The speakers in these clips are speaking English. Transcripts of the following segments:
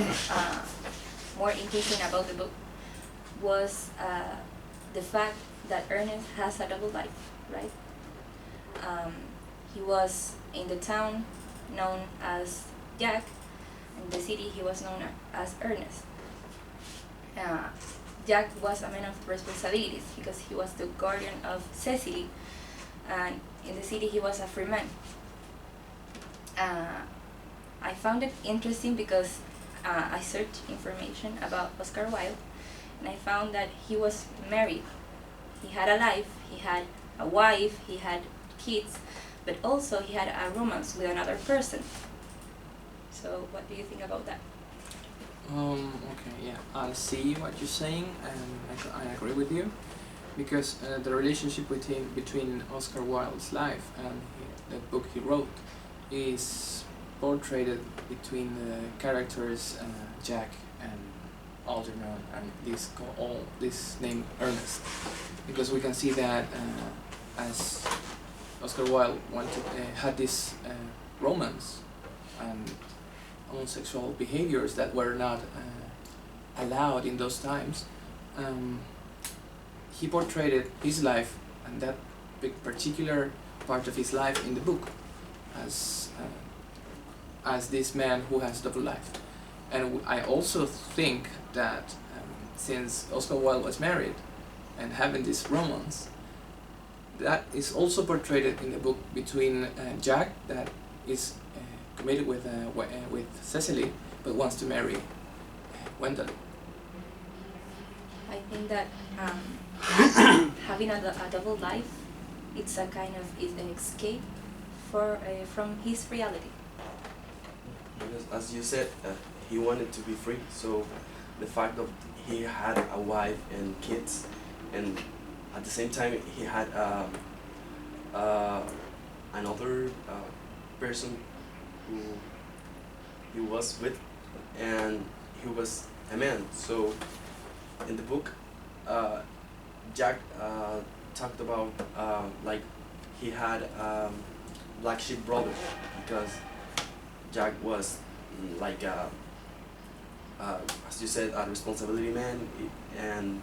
found more interesting about the book was the fact that Ernest has a double life, right? He was in the town known as Jack. In the city, he was known as Earnest. Jack was a man of responsibilities because he was the guardian of Cecily, and in the city he was a free man. I found it interesting because I searched information about Oscar Wilde, and I found that he was married. He had a life, he had a wife, he had kids, but also he had a romance with another person. So what do you think about that? Okay, yeah, I see what you're saying, and I agree with you, because the relationship between Oscar Wilde's life and the book he wrote is portrayed between the characters Jack and Algernon and this name Ernest, because we can see that as Oscar Wilde had this romance and homosexual behaviors that were not allowed in those times. He portrayed his life and that particular part of his life in the book as this man who has double life. And I also think that since Oscar Wilde was married and having this romance, that is also portrayed in the book between Jack, that is committed with Cecily, but wants to marry Wendell. I think that having a double life, it's a kind of an escape from his reality. Because as you said, he wanted to be free, so the fact that he had a wife and kids, and at the same time he had another person who he was with, and he was a man. So in the book, Jack talked about like he had black sheep brother, because Jack was like as you said, a responsibility man, and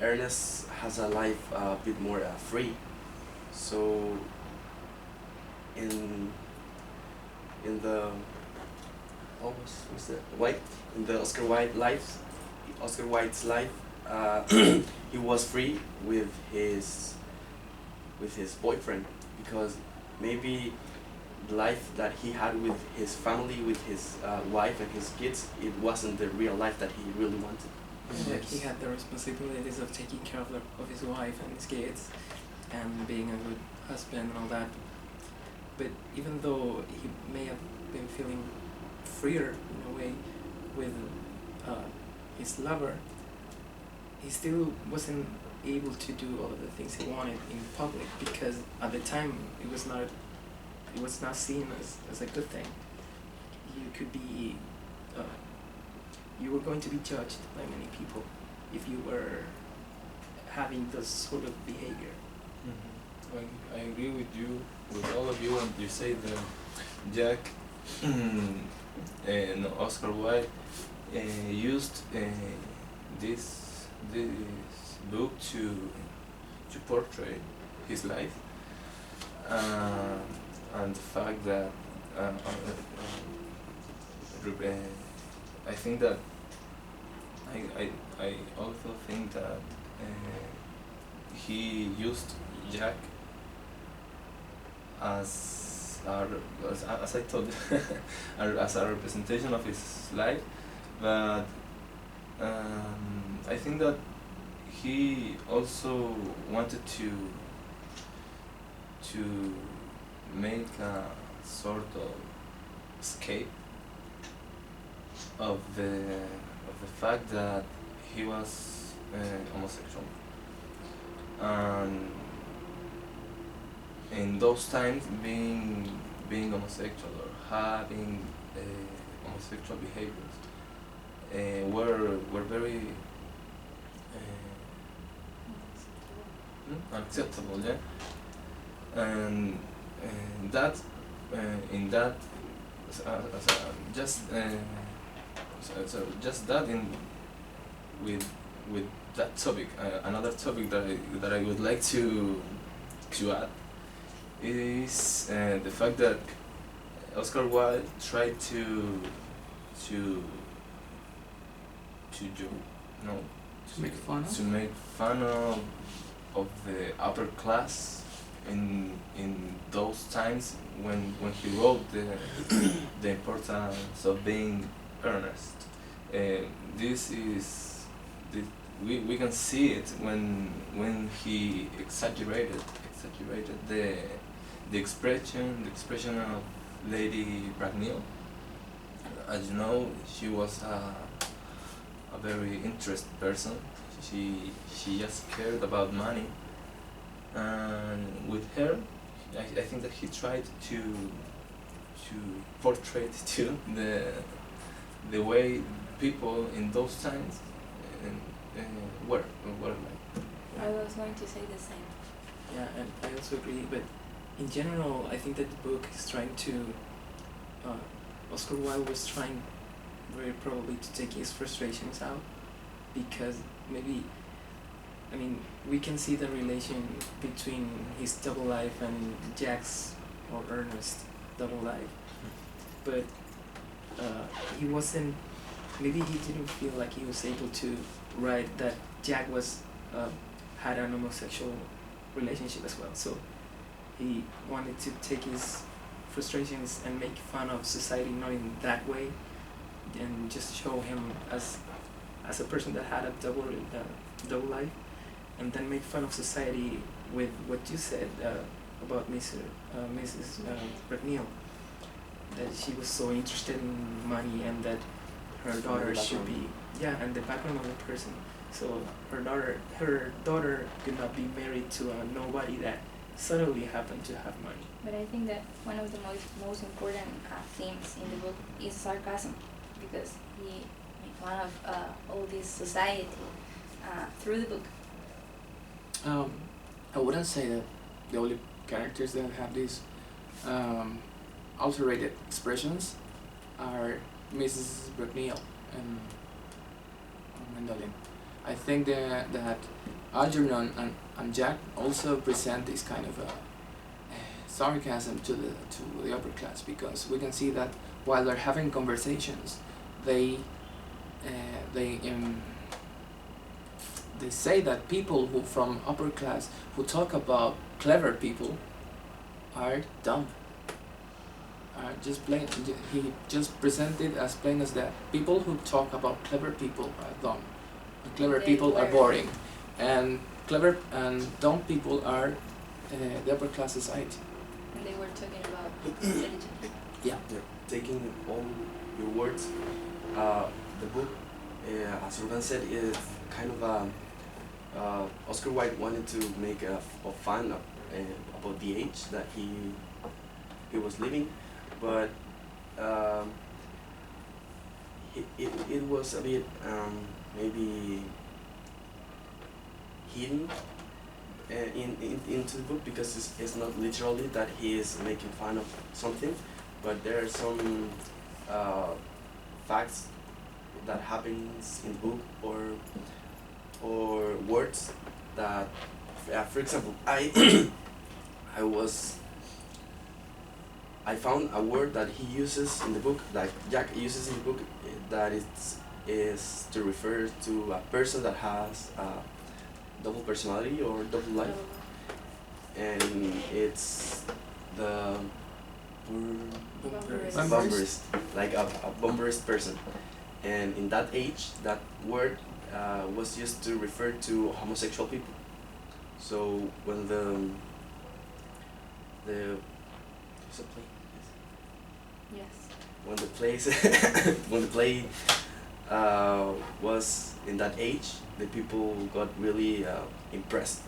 Ernest has a life a bit more free. So in the what's that? White, in the Oscar Wilde's life, he was free with his boyfriend, because maybe the life that he had with his family, with his wife and his kids, it wasn't the real life that he really wanted. Like he had the responsibilities of taking care of his wife and his kids, and being a good husband and all that. But even though he may have been feeling freer in a way with his lover, he still wasn't able to do all of the things he wanted in public, because at the time it was not seen as a good thing. You could be you were going to be judged by many people if you were having this sort of behavior. I agree with you, with all of you, when you say that Jack and Oscar Wilde used this book to portray his life, and the fact that I think that I also think that he used Jack as I told as a representation of his life, but I think that he also wanted to make a sort of escape of the fact that he was homosexual, and in those times being homosexual or having homosexual behaviors were very unacceptable, yeah, and that in that just so just that in with that topic, another topic that I would like to add is the fact that Oscar Wilde tried to do no To make fun of? to make fun of the upper class in those times when he wrote the importance of being earnest. This is we can see it when he exaggerated the expression of Lady Bracknell. As you know, she was a very interested person. She just cared about money, and with her, I think that he tried to portray too the way people in those times were like. I was going to say the same. Yeah, and I also agree, but in general, I think that the book is trying to, Oscar Wilde was trying very probably to take his frustrations out, because maybe, I mean, we can see the relation between his double life and Jack's or Earnest double life, but he wasn't, maybe he didn't feel like he was able to write that Jack was, had an homosexual relationship as well, so he wanted to take his frustrations and make fun of society not in that way, and just show him as a person that had a double life, and then make fun of society with what you said about Mrs. Bracknell, that she was so interested in money and that her daughter should be, yeah, and the background of the person. So her daughter could not be married to a nobody that suddenly happened to have money. But I think that one of the most important themes in the book is sarcasm, because he made fun of all this society through the book. I wouldn't say that the only characters that have these alterated expressions are Mrs. Bracknell and Gwendolyn. I think that Algernon and Jack also present this kind of sarcasm to the upper class, because we can see that while they're having conversations, they say that people who from upper class who talk about clever people are dumb. Just plain, he just presented as plain as that. People who talk about clever people are dumb. And clever people are boring, and clever and dumb people are the upper class society. And they were talking about religion. Yeah. Taking all your words, the book, as Ruben said, is kind of Oscar Wilde wanted to make a fun about the age that he was living, but it was a bit maybe hidden into the book, because it's not literally that he is making fun of something, but there are some facts that happens in the book, or words that, for example, I found a word that he uses in the book, like Jack uses in the book, that is to refer to a person that has a double personality or double life, and it's the bomberist, like a bomberist person, and in that age, that word was used to refer to homosexual people. So when the there's a play. Yes. When the play was in that age, the people got really impressed,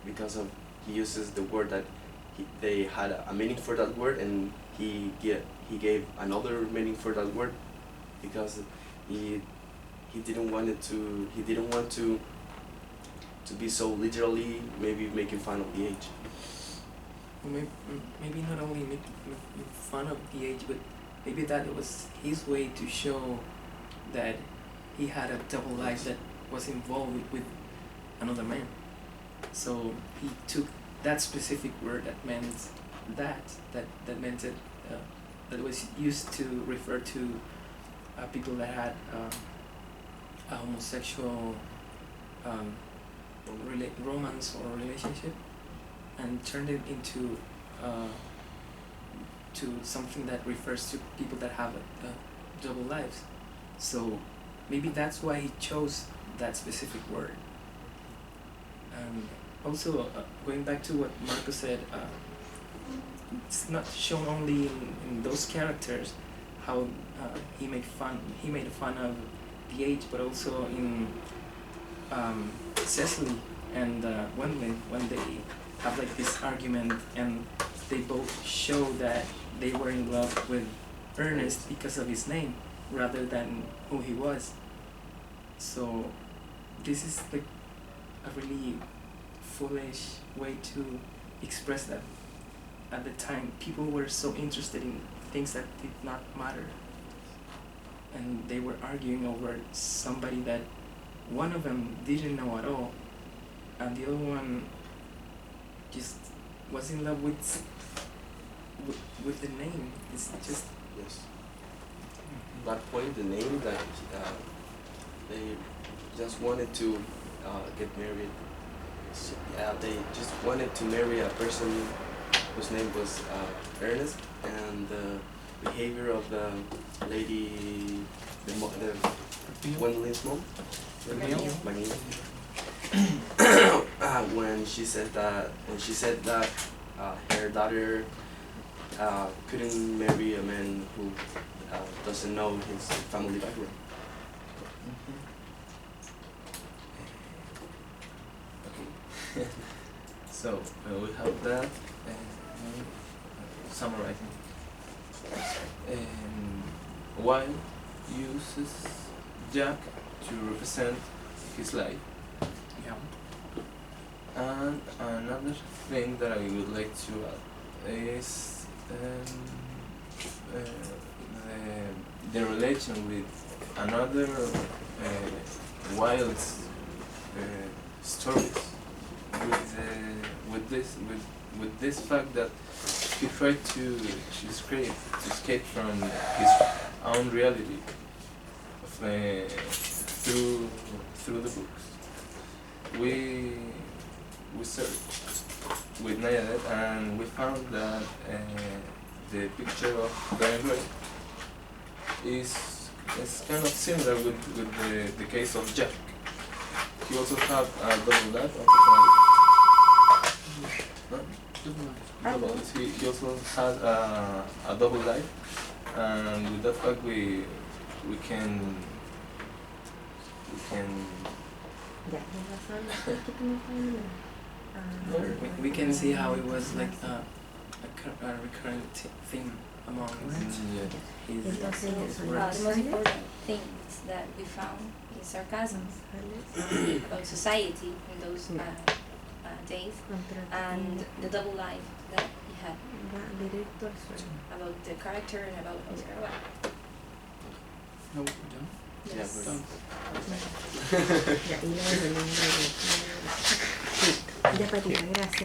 because of he uses the word that they had a meaning for that word, and he gave another meaning for that word, because he didn't want to be so literally maybe making fun of the age. Maybe not only make fun of the age, but maybe that was his way to show that he had a double life that was involved with another man. So he took that specific word that meant that meant it that was used to refer to people that had a homosexual romance or relationship, and turned it into to something that refers to people that have double lives. So maybe that's why he chose that specific word. And also, going back to what Marco said, it's not shown only in those characters how he made fun of the age, but also in Cecily and Wilde, when they have like this argument and they both show that they were in love with Earnest because of his name rather than who he was. So this is like a really foolish way to express that. At the time, people were so interested in things that did not matter, and they were arguing over somebody that one of them didn't know at all, and the other one just was in love with the name. It's just Yes. That point, the name that they just wanted to get married. They just wanted to marry a person whose name was Earnest, and the behavior of the lady, the Gwendolyn's mom, McNeil. when she said that her daughter couldn't marry a man who doesn't know his family background. Okay. So we have that. Summarizing. Wilde uses Jack to represent his life. Yeah. And another thing that I would like to add is the relation with another Wilde's stories, with this fact that he tried to escape from his own reality through the books. We searched with Nayadet and we found that the picture of Dorian Gray is kind of similar with the case of Jack. He also had a double life. He also had a double life, and with that fact we can we can see how it was like a recurrent theme among his The works. most important things that we found is sarcasm about society in those days, and the double life that he had about the character and about Oscar Wilde. No, we're done. Yeah, Yes. we're Done. Ya, y luego el nombre de... Ya, Patita, gracias.